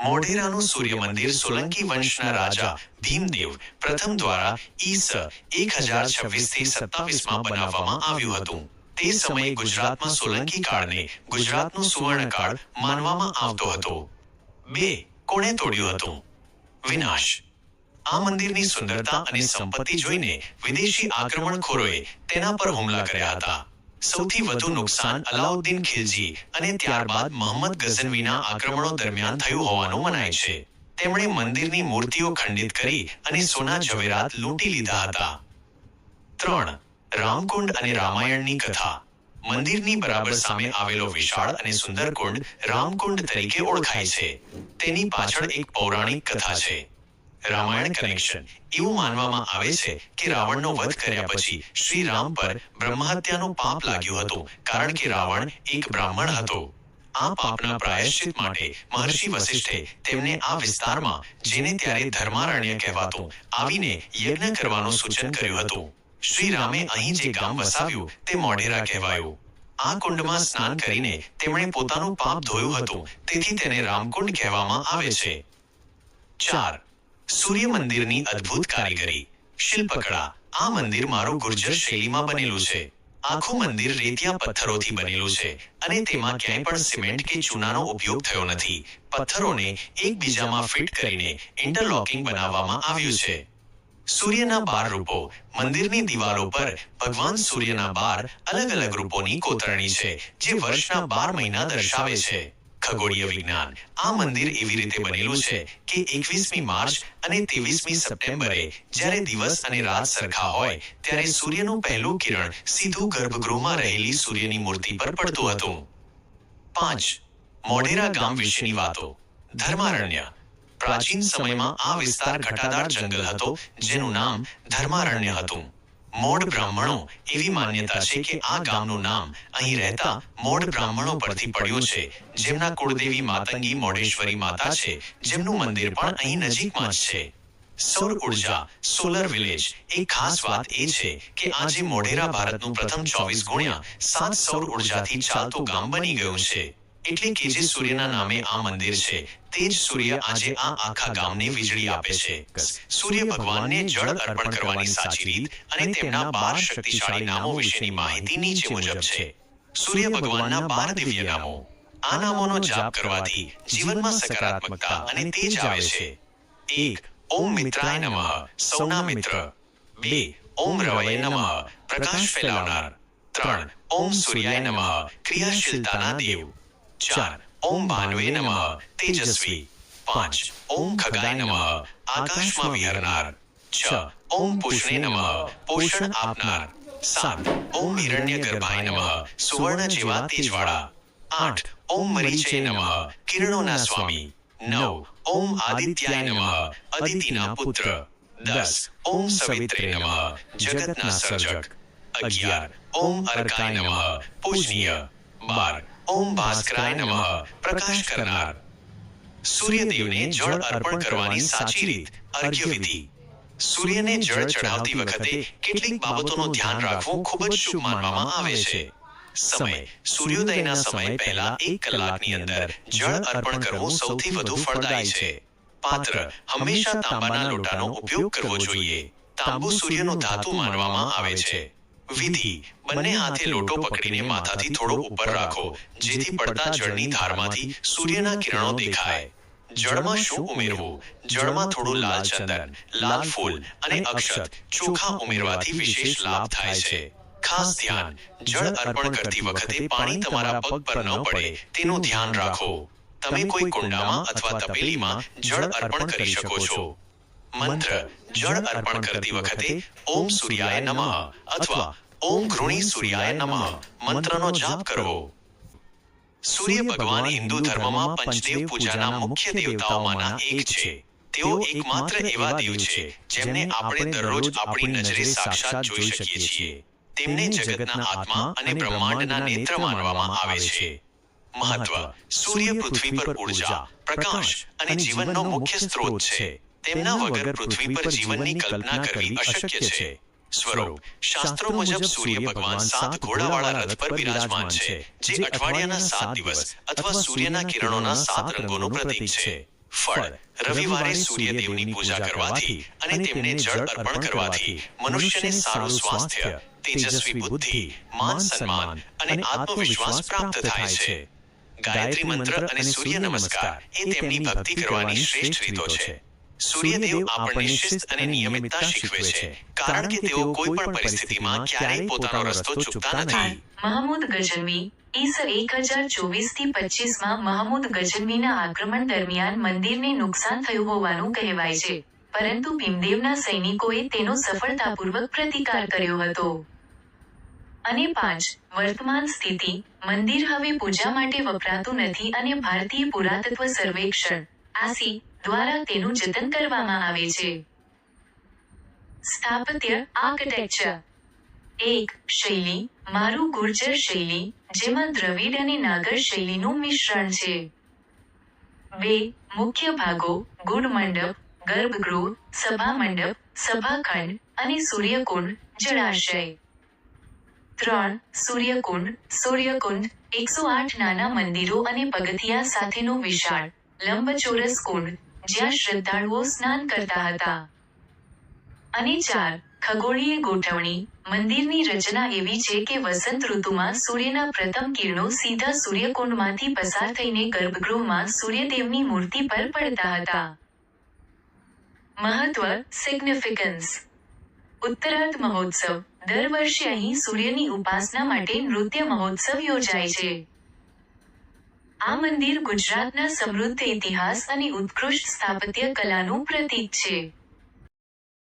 મોઢેરાનું સૂર્ય મંદિર સોલંકી વંશના રાજા ભીમદેવ પ્રથમ દ્વારા ઈસ 1026 થી 27 બનાવવામાં આવ્યું હતું. તે સમયે ગુજરાતમાં સોલંકી કાળને ગુજરાતનો સુવર્ણકાળ માનવામાં આવતો હતો. 2. કોણે તોડ્યું હતું? વિનાશ. આ મંદિરની સુંદરતા અને સંપત્તિ જોઈને વિદેશી આક્રમણખોરોએ તેના પર હુમલા કર્યા હતા. સૌથી વધુ નુકસાન અલાઉદ્દીન ખિલજી અને ત્યારબાદ મોહમ્મદ ગઝનવીના આક્રમણો દરમિયાન થયું હોવાનું મનાય છે. તેમણે મંદિરની મૂર્તિઓ ખંડિત કરી અને સોના ઝવેરાત લૂંટી લીધા હતા. 3. રામકુંડ અને રામાયણની કથા. મંદિરની બરાબર સામે આવેલો વિશાળ અને સુંદર કુંડ રામકુંડ તરીકે ઓળખાય છે. તેની પાછળ એક પૌરાણિક કથા છે. રામાયણ કનેક્શન. એવું માનવામાં આવે છે કે રાવણનો વધ કર્યા પછી શ્રી રામ પર બ્રહ્મહત્યાનું પાપ લાગ્યું હતું, કારણ કે રાવણ એક બ્રાહ્મણ હતો. આ પાપના પ્રાયશ્ચિત માટે મહર્ષિ વસિષ્ઠે તેમને આ વિસ્તારમાં, જેને ત્યારે ધર્મારણ્ય કહેવાતું, આવીને યજ્ઞ કરવાનું સૂચન કર્યું હતું. શ્રી રામે અહીં જે ગામ વસાવ્યું તે મોઢેરા કહેવાયું. આ કુંડમાં સ્નાન કરીને તેમણે પોતાનું પાપ ધોયું હતું, તેથી તેને રામકુંડ કહેવામાં આવે છે. 4. સૂર્ય મંદિરની અદ્ભુત કારીગરી. શિલ્પકળા. આ મંદિર મારું ગુર્જર શૈલીમાં બનેલું છે. આખું મંદિર રેતિયા પથ્થરોથી બનેલું છે અને તેમાં ક્યાંય પણ સિમેન્ટ કે ચૂનાનો ઉપયોગ થયો નથી. પથ્થરોને એકબીજામાં ફિટ કરીને ઇન્ટરલોકિંગ બનાવવામાં આવ્યું છે. સૂર્યના 12 રૂપો. મંદિરની દિવાલો પર ભગવાન સૂર્યના 12 અલગ અલગ રૂપોની કોતરણી છે, જે વર્ષના 12 મહિના દર્શાવે છે. ખગોળીય વિજ્ઞાન. આ મંદિર એવી રીતે બનેલું છે કે 21મી માર્ચ અને 23મી સપ્ટેમ્બરે, જ્યારે દિવસ અને રાત સરખા હોય, ત્યારે સૂર્યનું પહેલું કિરણ સીધું ગર્ભગૃહમાં રહેલી સૂર્યની મૂર્તિ પર પડતું હતું. 5. મોઢેરા ગામ વિશેની વાતો. ધર્મારણ્ય. પ્રાચીન સમયમાં આ વિસ્તાર ઘટાદાર જંગલ હતો, જેનું નામ ધર્મારણ્ય હતું. મોઢ બ્રાહ્મણો. એવી માન્યતા છે કે આ ગામનું નામ અહીં રહેતા મોઢ બ્રાહ્મણો પરથી પડ્યું છે, જેમના કુળદેવી માતંગી મોઢેશ્વરી માતા છે, જેમનું મંદિર પણ અહીં નજીકમાં જ છે. સૌર ઉર્જા. Solar village. એક ખાસ વાત એ છે કે આજે મોઢેરા ભારતનું પ્રથમ 24x7 સૌર ઉર્જાથી ચાલતું ગામ બની ગયું છે. એટલે કે જે સૂર્યના નામે આ મંદિર છે, તે જ સૂર્ય આજે આ આખા ગામને વીજળી આપે છે. સૂર્ય ભગવાનને જળ અર્પણ કરવાની સાચી રીત અને તેમના 12 શક્તિશાળી નામો વિશેની માહિતી નીચે મુજબ છે. સૂર્ય ભગવાનના 12 દિવ્ય નામો. આ નામોનો જાપ કરવાથી જીવનમાં સકારાત્મકતા અને તેજ આવે છે. 1. ઓમ મિત્રાય નમઃ. સૌના મિત્ર. 2. ઓમ રવયે નમઃ. પ્રકાશ ફેલાવનાર. 3. ઓમ સૂર્યાય નમઃ. ક્રિયાશીલતાના દેવ. 4. ઓમ ભાનુએ નમઃ. તેજસ્વી. 5. ઓમ ખગાય નમઃ. આકાશમાં વિહરનાર. 6. ઓમ પુષ્ણે નમઃ. પોષણ આપનાર. 7. ઓમ હિરણ્યગર્ભાય નમઃ. સુવર્ણ જેવા તેજવાળા. 8. ઓમ મરીચે નમઃ. કિરણોના સ્વામી. 9. ઓમ આદિત્યાય નમઃ. અદિતિના પુત્ર. 10. ઓમ સવિત્રે નમઃ. જગતના સર્જક. 11. ઓમ અર્કાય નમઃ. પૂજનીય. 12. ઓમ ભાસ્કરાય નમઃ. પ્રકાશ કરનાર. સૂર્યદેવને જળ અર્પણ કરવાની સાચી રીત. અર્ઘ્ય વિધિ. સૂર્યને જળ ચઢાવતી વખતે કેટલીક બાબતોનું ધ્યાન રાખવું ખૂબ જ શુભ માનવામાં આવે છે. સમય. સૂર્યોદયના સમય પહેલા 1 કલાકની અંદર જળ અર્પણ કરવું સૌથી વધુ ફળદાયી છે. પાત્ર. હંમેશા તાંબાના લોટાનો ઉપયોગ કરવો જોઈએ. તાંબુ સૂર્યનું ધાતુ માનવામાં આવે છે. વિધિ. બંને હાથે લોટો પકડીને માથાથી થોડો ઉપર રાખો, જેથી પડતા જળની ધારમાંથી સૂર્યના કિરણો દેખાય. જળમાં શું ઉમેરવું? જળમાં થોડું લાલ ચંદન, લાલ ફૂલ અને અક્ષત, ચોખા ઉમેરવાથી વિશેષ લાભ થાય છે. ખાસ ધ્યાન. જળ અર્પણ કરતી વખતે પાણી તમારા પગ પર ન પડે તેનું ધ્યાન રાખો. તમે કોઈ કુંડામાં અથવા તપેલીમાં જળ અર્પણ કરી શકો છો. મંત્ર. જળ અર્પણ કરતી વખતે ઓમ સૂર્યાય નમઃ અથવા ઓમ ઘૃણી સૂર્યાય નમઃ મંત્રનો જાપ કરવો. સૂર્ય ભગવાન હિન્દુ ધર્મમાં પંચદેવ પૂજાના મુખ્ય દેવતાઓમાંના એક છે. તેઓ એકમાત્ર એવા દેવ છે જેમને આપણે દરરોજ આપણી નજરે સાક્ષાત જોઈ શકીએ છીએ. તેમને જગતના આત્મા અને બ્રહ્માંડના નેત્ર માનવામાં આવે છે. મહત્વ. સૂર્ય પૃથ્વી પર ઉર્જા, પ્રકાશ અને જીવનનો મુખ્ય સ્ત્રોત છે. તેમના વગર પૃથ્વી પર જીવનની કલ્પના કરવી અશક્ય છે. સ્વરૂપ. શાસ્ત્રો મુજબ સૂર્ય ભગવાન 7 ઘોડાવાળા રથ પર બિરાજમાન છે, જે અઠવાડિયાના 7 દિવસ અથવા સૂર્યના કિરણોના 7 રંગોનું પ્રતીક છે. ફળ: રવિવારે સૂર્યદેવની પૂજા કરવાથી અને તેમને જળ અર્પણ કરવાથી મનુષ્યને સારું સ્વાસ્થ્ય, તેજસ્વી બુદ્ધિ, માન સન્માન અને આત્મવિશ્વાસ પ્રાપ્ત થાય છે. ગાયત્રી મંત્ર અને સૂર્ય નમસ્કાર એ તેમની ભક્તિ કરવાની શ્રેષ્ઠ રીતો છે. સૂર્યદેવ આપણને શિસ્ત અને નિયમિતતા શીખવે છે, કારણ કે તેઓ કોઈ પણ પરિસ્થિતિમાં ક્યારેય પોતાનો રસ્તો ચૂકતા નથી. મહમૂદ ગઝનવી ઈસ 1024 થી 25 મહમૂદ ગઝનવીના આક્રમણ દરમિયાન મંદિરને નુકસાન થયું હોવાનું કહેવાય છે, પરંતુ ભીમદેવના સૈનિકોએ તેનો સફળતાપૂર્વક પ્રતિકાર કર્યો હતો. અને 5. વર્તમાન સ્થિતિ: મંદિર હવે પૂજા માટે વપરાતું નથી અને ભારતીય પુરાતત્વ સર્વેક્ષણ (ASI) દ્વારા તેનું જતન કરવામાં આવે છે. સ્થાપત્ય આર્કિટેક્ચર: 1. શૈલી: મારું ગુર્જર શૈલી, જેમાં દ્રવિડ અને નાગર શૈલીનું મિશ્રણ છે. 2. મુખ્ય ભાગો: ગુડ મંડપ, ગર્ભગૃહ, સભા મંડપ, સભાખંડ અને સૂર્યકુંડ, જળાશય. 3. સૂર્યકુંડ. સૂર્યકુંડ 108 નાના મંદિરો અને પગથિયા સાથેનો વિશાળ, લંબચોરસ કુંડ, જ્યાં શ્રદ્ધાળુઓ સ્નાન કરતા હતા. અને 4. ખગોળીય ગોઠવણી: મંદિરની રચના એવી છે કે વસંત ઋતુમાં સૂર્યના પ્રથમ કિરણો સીધા સૂર્યકુંડમાંથી પસાર થઈને ગર્ભગૃહમાં સૂર્યદેવની મૂર્તિ પર પડતા હતા. મહત્વ સિગ્નિફિકન્સ: ઉત્તરાર્ધ મહોત્સવ: દર વર્ષે અહીં સૂર્યની ઉપાસના માટે નૃત્ય મહોત્સવ યોજાય છે. આ મંદિર ગુજરાતના સમૃદ્ધ ઇતિહાસ અને ઉત્કૃષ્ટ સ્થાપત્ય કલાનું પ્રતીક છે.